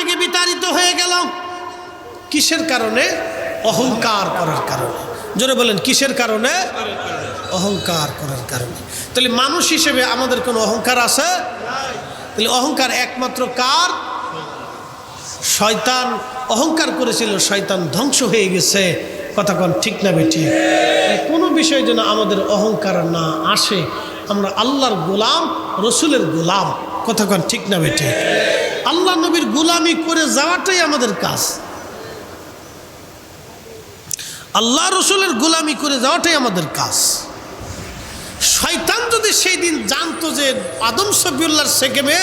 থেকে বিতাড়িত হয়ে গেল। কিসের কারণে? অহংকার করার কারণে। জোরে বলেন, কিসের কারণে? অহংকার করার কারণে। তাহলে মানুষ হিসেবে আমাদের কোনো অহংকার আছে? তাহলে অহংকার একমাত্র কার? শয়তান অহংকার করেছিল, শয়তান ধ্বংস হয়ে গেছে। কথা কোন ঠিক না বেটি? কোনো বিষয় যেন আমাদের অহংকার না আসে। আমরা আল্লাহর গোলাম, রসুলের গোলাম। কথা কোন ঠিক না বেটি? আল্লাহ নবীর গোলামি করে যাওয়াটাই আমাদের কাজ। আল্লাহ রসুলের গোলামি করে যাওয়াটাই আমাদের কাজ। শয়তান যদি সেই দিন জানতো যে আদম সফিউল্লাহর সেকেমে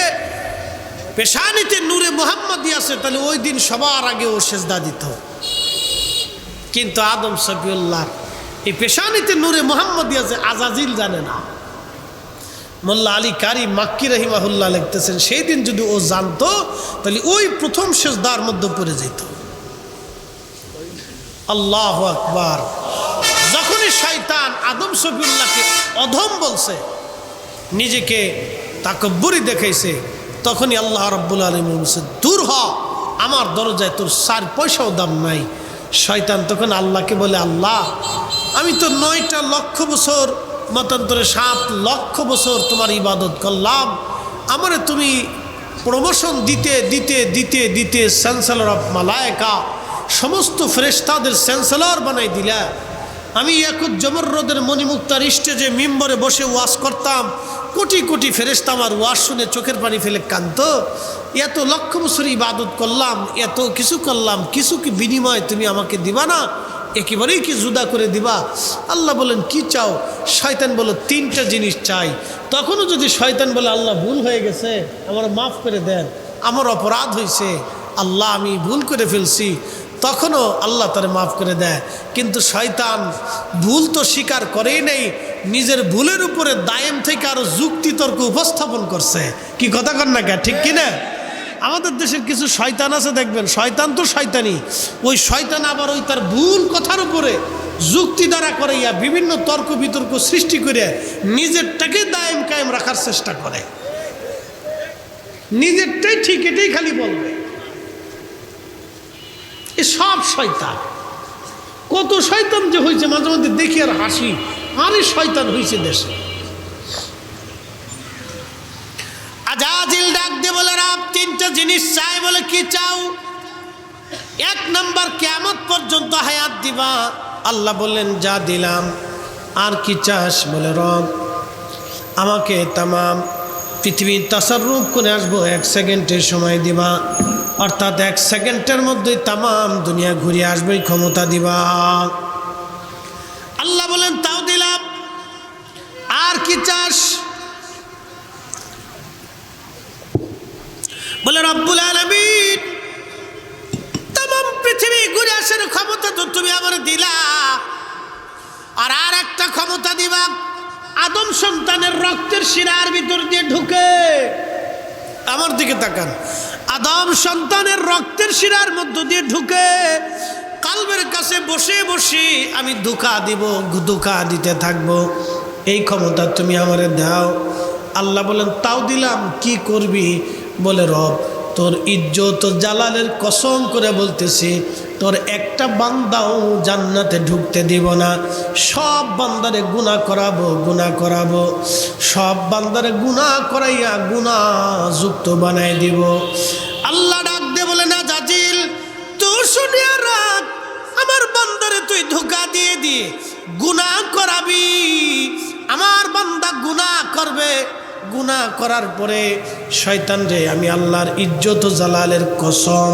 পেশানিতে নূরে মুহাম্মাদি আছে, তাহলে ওই দিন সবার আগে ও সেজদা দিত। কিন্তু আদম সফিউল্লাহর এই পেশানিতে নূরে মুহাম্মাদি আছে আজাজিল জানে না। মোল্লা আলী কারি মাক্কি রহিমাহুল্লাহ লিখতেছেন, সেই দিন যদি ও জানতো তাহলে ওই প্রথম সেজদার মধ্যে পড়ে যেত। আল্লাহু আকবার। যখনই শয়তান আদম সফিউল্লাহকে অধম বলছে, নিজেকে তাকব্বুরি দেখাইছে, তখনই আল্লাহ রাব্বুল আলামিন বলছে, দূর হ, আমার দরজায় তোর 4 পয়সাও দাম নাই। শয়তান তখন আল্লাহকে বলে, আল্লাহ আমি তো 9টা লক্ষ বছর মতান্তরে 7 লক্ষ বছর তোমার ইবাদত করলাম, আমারে তুমি প্রমোশন দিতে দিতে দিতে দিতে চ্যান্সেলর অফ মালায়েকা, সমস্ত ফেরেশতাদের চ্যান্সেলর বানাই দিলা। আমি ইয়াকুত জমররদের মণিমুক্তার স্টেজে মিম্বরে বসে ওয়াজ করতাম, কোটি কোটি ফেরেশতা আমার ওয়াজ শুনে চোখের পানি ফেলে কাঁদতো। এত লক্ষ বছর ইবাদত করলাম, এত কিছু করলাম, কিছু কি বিনিময় তুমি আমাকে দিবা না? একেবারেই কি জুদা করে দিবা? আল্লাহ বলেন, কি চাও? শয়তান বলো 3টা জিনিস চাই। তখনও যদি শয়তান বলে, আল্লাহ ভুল হয়ে গেছে, আমার মাফ করে দেন, আমার অপরাধ হয়েছে, আল্লাহ আমি ভুল করে ফেলছি, তখনও আল্লাহ তারে মাফ করে দেয়। কিন্তু শয়তান ভুল তো স্বীকার করেই নেই, নিজের ভুলের উপরে দায়েম থেকে আরো যুক্তি তর্ক উপস্থাপন করছে। কি কথা কন না কে? ঠিক কিনা? আমাদের দেশের কিছু শয়তান আছে, দেখবেন শয়তান তো শয়তানি, ওই শয়তান আবার ওই তার ভুল কথার উপরে যুক্তি দ্বারা করাইয়া বিভিন্ন তর্ক বিতর্ক সৃষ্টি করে নিজেরটাকে দায়েম কায়েম রাখার চেষ্টা করে। নিজেরটাই ঠিক, এটাই খালি বলবে। এ সব শয়তান। কত শয়তান যে হয়েছে, মাঝে মধ্যে দেখি আর হাসি, আরে শয়তান হয়েছে দেশে। আজাজিল ডাক দিয়ে বলে, রাব 3টা জিনিস চাই। বলে, কি চাও? 1 নাম্বার, কিয়ামত পর্যন্ত হায়াত দিবা। আল্লাহ বললেন, যা দিলাম। আর কি চাস? বলে, রব আমাকে তামাম পৃথিবীর তাসাররুফ করে আসবো, 1 সেকেন্ডের সময় দিবা, অর্থাৎ 1 সেকেন্ডের মধ্যেই তামাম দুনিয়া ঘুরে আসবে, ক্ষমতা দিবা। আল্লাহ বলেন, তাও দিলাম। আর কি চাস? বলে, রব্বুল আলামিন তামাম পৃথিবী ঘুরে আসার ক্ষমতা তো তুমি আমার দিলা, আর একটা ক্ষমতা দিবা, আদম সন্তানের রক্তের শিরার ভিতর দিয়ে ঢুকে। আমার দিকে তাকান। আদম সন্তানের রক্তের শিরার মধ্য দিয়ে ঢুকে কালবের কাছে বসে বসে আমি ধোঁকা দিব, ধোঁকা দিতে থাকবো, এই ক্ষমতা তুমি আমারে দাও। আল্লাহ বলেন, তাও দিলাম। কি করবি? বলে, রব তোর ইজ্জত জালালের কসম করে বলতেছি, তোর একটা বান্দাও জান্নাতে ঢুকতে দিব না। সব বান্দারে গুনাহ করাবো, গুনাহ করাবো, সব বান্দারে গুনাহ করাইয়া গুনাহযুক্ত বানাই দিব। আল্লাহ ডাক দে বলে, না জাজিল, তুই শুনিয়া রাখ, আমার বান্দারে তুই ধোঁকা দিয়ে দিয়ে গুনাহ করাবি। আমার বান্দা গুনাহ করবে, গুনাহ করার পরে শয়তান রে, আমি আল্লাহর ইজ্জত জালালের কসম,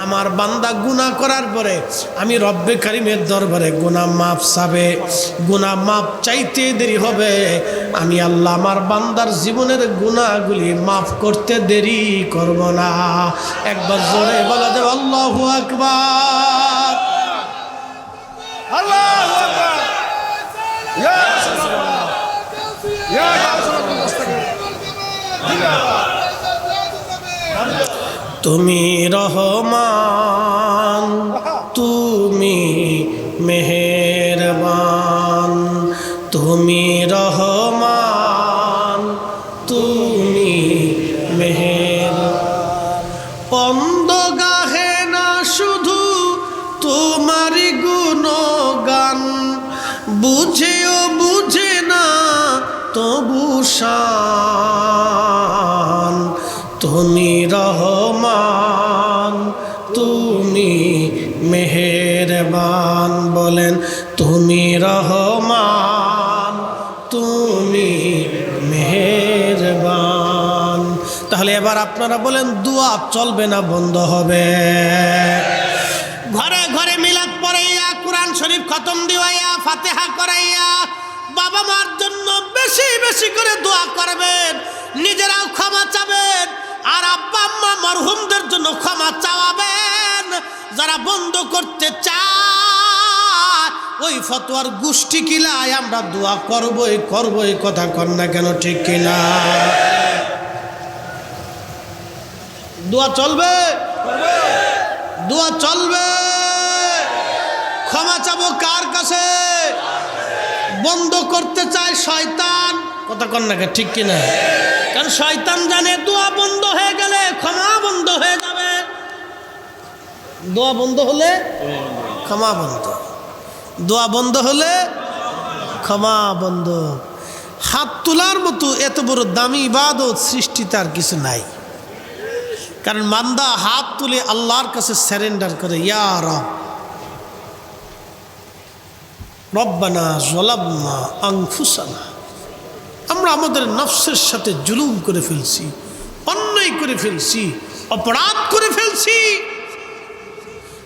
আমার বান্দা গুনাহ করার পরে আমি রব্বে কারিমের দরবারে গুনাহ মাফ চাবে। গুনাহ মাফ চাইতে দেরি হবে, আমি আল্লাহ আমার বান্দার জীবনের গুনাহগুলি মাফ করতে দেরি করব না। একবার জোরে বলা যাবে, আল্লাহু আকবার, আল্লাহু আকবার। তুমি রহমান, তুমি মেহেরবান, তুমি রহমান, তুমি মেহেরবান। অন্ধ শান, তুমি রহমান, তুমি মেহেরবান। বলেন তুমি রহমান, তুমি মেহেরবান। তাহলে এবার আপনারা বলেন দোয়া চলবে না বন্ধ হবে? ঘরে ঘরে মিলাদ পড়াইয়া, কোরআন শরীফ খতম দিওয়াইয়া, ফাতিহা করাইয়া বাবা মার জন্য বেশি বেশি করে দোয়া করবেন, নিজেরাও ক্ষমা চাবেন, আর আব্বা আম্মা মরহুমদের জন্য ক্ষমা চাওয়াবেন। যারা বন্ধ করতে চায় ওই ফতোয়ার গোষ্ঠী কিলায় আমরা দোয়া করবই করবই, কথা কন না কেন, ঠিক কিনা? দোয়া চলবে, দোয়া চলবে। ক্ষমা চাবো কার কাছে? বন্ধ করতে চায় শয়তান, কথা কন না কেন, ঠিক কিনা? কারণ শয়তান জানে দোয়া বন্ধ হয়ে গেলে ক্ষমা বন্ধ হয়ে যাবে। দোয়া বন্ধ হলে ক্ষমা বন্ধ, দোয়া বন্ধ হলে ক্ষমা বন্ধ। হাত তোলার মতো এত বড় দামি ইবাদত সৃষ্টিতে আর কিছু নাই। কারণ বান্দা হাত তুলে আল্লাহর কাছে সারেন্ডার করে, ইয়া রব, রব্বানা যালামনা আনফুসানা, আমরা আমাদের নফসের সাথে জুলুম করে ফেলছি, অন্যায় করে ফেলছি, অপরাধ করে ফেলছি।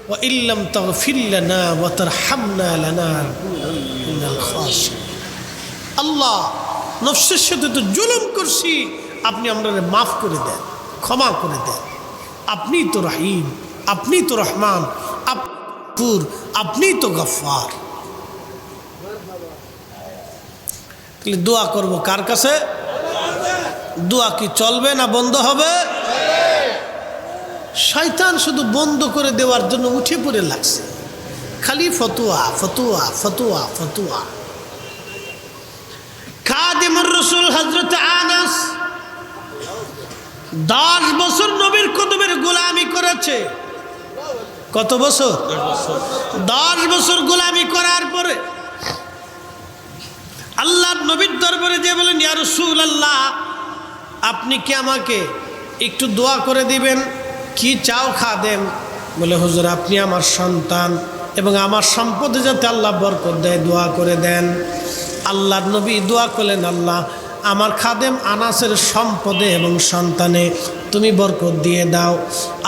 ওয়া ইল্লাম তাগফির লানা ওয়া তারহামনা লানাকুনান্না মিনাল খাসিরিন। আল্লাহ, নফসের সাথে তো জুলুম করছি, আপনি আমাদের মাফ করে দেন, ক্ষমা করে দেন। আপনি তো রহিম, আপনি তো রহমান, আপনি তো গফফার। তাহলে দোয়া করব কার কাছে? দোয়া কি চলবে না বন্ধ হবে? শয়তান শুধু বন্ধ করে দেওয়ার জন্য উঠে পড়ে লাগছে, খালি ফতুয়া ফতুয়া ফতুয়া ফতুয়া। খাদিমুর রাসূল হযরত আনাস 10 বছর নবীর কদমের গোলামি করেছে। কত বছর? 10 বছর গোলামি করার পরে আল্লাহর নবীর দরবারে যে বলেন, ইয়া রাসূলুল্লাহ, আপনি কি আমাকে একটু দোয়া করে দিবেন? কি চাও খাদেম? বলে, হুজুর, আপনি আমার সন্তান এবং আমার সম্পদে যাতে আল্লাহ বরকত দেয় দোয়া করে দেন। আল্লাহর নবী দোয়া করলেন, আল্লাহ, আমার খাদেম আনাসের সম্পদে এবং সন্তানে তুমি বরকত দিয়ে দাও।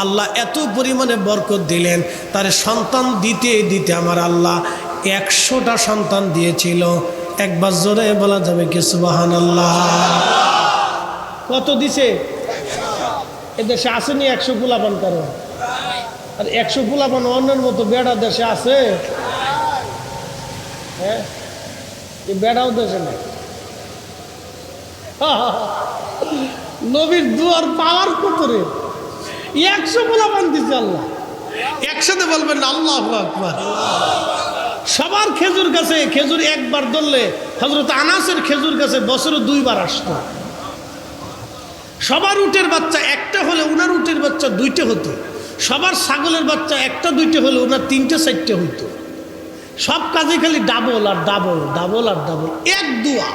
আল্লাহ এত পরিমাণে বরকত দিলেন, তার সন্তান দিতে দিতে আমার আল্লাহ 100টা সন্তান দিয়েছিল। একবার জোরে বলা যাবে কি সুবহানাল্লাহ? কত দিছে? এদেশে আসেনি 100 পোলাপান করো, আর 100 পোলাপান অন্যের মতো বেড়া দেশে আছে? হ্যাঁ, এই বেড়াও দেশে না। নবীর দুয়ার পাওয়ার কত রে? 100 পোলাপান দিছে আল্লাহ। একসাথে বলবেন না আল্লাহু আকবার। সবার খেজুর গাছে খেজুর একবার ধরলে হযরত আনাসের খেজুর গাছে বছরে 2 বার আসতো। সবার উটের বাচ্চা একটা হলে উনার উটের বাচ্চা 2টে হতো। সবার ছাগলের বাচ্চা 1টা 2টে হলে উনার 3টে 4টে হইতো। সব কাজে খালি ডাবল আর ডাবল, ডাবল আর ডাবল, এক দোয়া।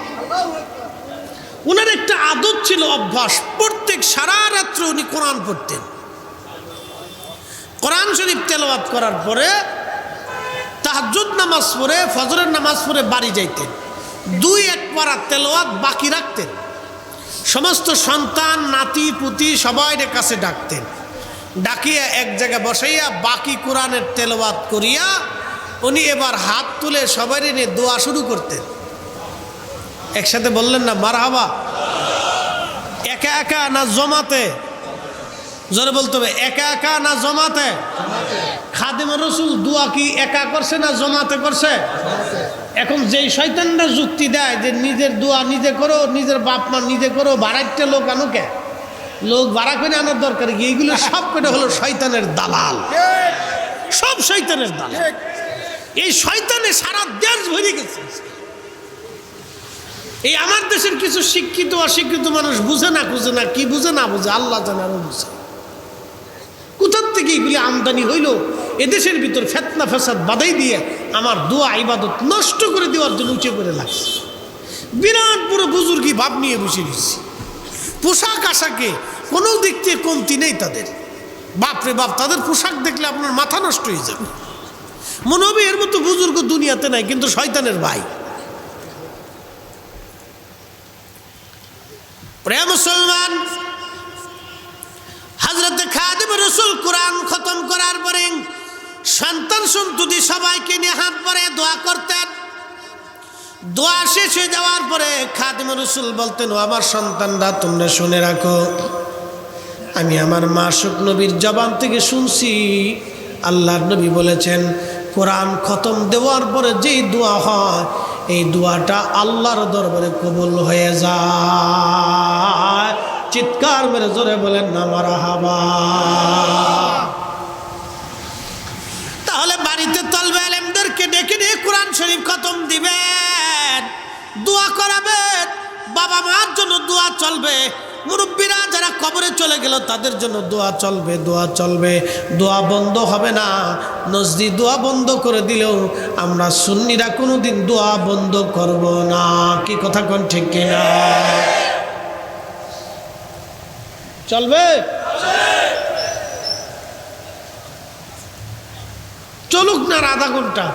উনার একটা আদত ছিল, অভ্যাস, প্রত্যেক সারা রাত্র উনি কোরআন পড়তেন। কোরআন শরীফ তেলাওয়াত করার পরে তাহাজ্জুদ নামাজ পড়ে, ফজরের নামাজ পড়ে বাড়ি যাইতেন। 2-1 পারা তেলাওয়াত বাকি রাখতেন। সমস্ত সন্তান, নাতি পুতি সবাইয়ের কাছে ডাকতেন। ডাকিয়া এক জায়গায় বসাইয়া বাকি কোরআনের তেলাওয়াত করিয়া উনি এবার হাত তুলে সবাই নিয়ে দোয়া শুরু করতেন। একসাথে বললেন না মারহাবা? একা একা না জমাতে? জোরে বলতে হবে, একা একা না জমাতে? খাদিমুর রাসূল দোয়া কি একা করছে না জমাতে করছে? এখন যেই শয়তানরা যুক্তি দেয় যে নিজের দোয়া নিজে করো, নিজের বাপ মা নিজে করো, বাড়াইতে লোক আনো কে? লোক ভাড়া করে আনার দরকার কি? এইগুলো সব কটা হলো শয়তানের দালাল, সব শয়তানের দালাল। এই শয়তানে সারা দেশ ভরে গেছে। এই আমার দেশের কিছু শিক্ষিত অশিক্ষিত মানুষ বুঝে না, খুঁজে না, কি বুঝে না বুঝে আল্লাহ জানে, আরো বুঝে। কোথার থেকে এগুলি আমদানি হইল? এদেশের ভিতর ফেতনা ফেসাদ বাধাই দিয়ে আমার দোয়া ইবাদত নষ্ট করে দেওয়ার জন্য উঠে পড়ে লাগছে। বিরাট বড় বুজুর্গি ভাব নিয়ে বসে দিচ্ছি, পোশাক আশাকে কোনো দিক থেকে কমতি নেই তাদের। বাপরে বাপ, তাদের পোশাক দেখলে আপনার মাথা নষ্ট হয়ে যাবে, মনে হবে এর মতো বুজুর্গ দুনিয়াতে নাই, কিন্তু শয়তানের ভাই। প্রিয় মুসলমান, হযরত খাদিম রাসূল কোরআন খতম করার পরে সন্তান সন্ততি সবাইকে নিয়ে হাত পরে দোয়া করতেন। দোয়া শেষ হয়ে যাওয়ার পরে খাদিম রাসূল বলতেন, ও আমার সন্তানরা, তোমরা শুনে রাখো, আমি আমার মাসুক নবীর জবান থেকে শুনছি, আল্লাহর নবী বলেছেন কোরআন খতম দেওয়ার পরে যেই দোয়া হয় এই দোয়াটা আল্লাহর দরবারে কবুল হয়ে যায়। চিৎকার মেরে জোরে বলেন না মারহাবা। তাহলে বাড়িতে তলবে আলেমদেরকে ডেকে নিয়ে কোরআন শরীফ খতম দিবেন, দোয়া করাবেন, বাবা মার জন্য দোয়া চলবে, মুরব্বীরা যারা কবরে চলে গেল তাদের জন্য দোয়া চলবে, দোয়া চলবে, দোয়া বন্ধ হবে না। নজদি দোয়া বন্ধ করে দিলেও আমরা সুন্নিরা কোনোদিন দোয়া বন্ধ করব না। কি কথা কোন ঠিক কিনা? চলবে, চলুক না আধা ঘন্টা।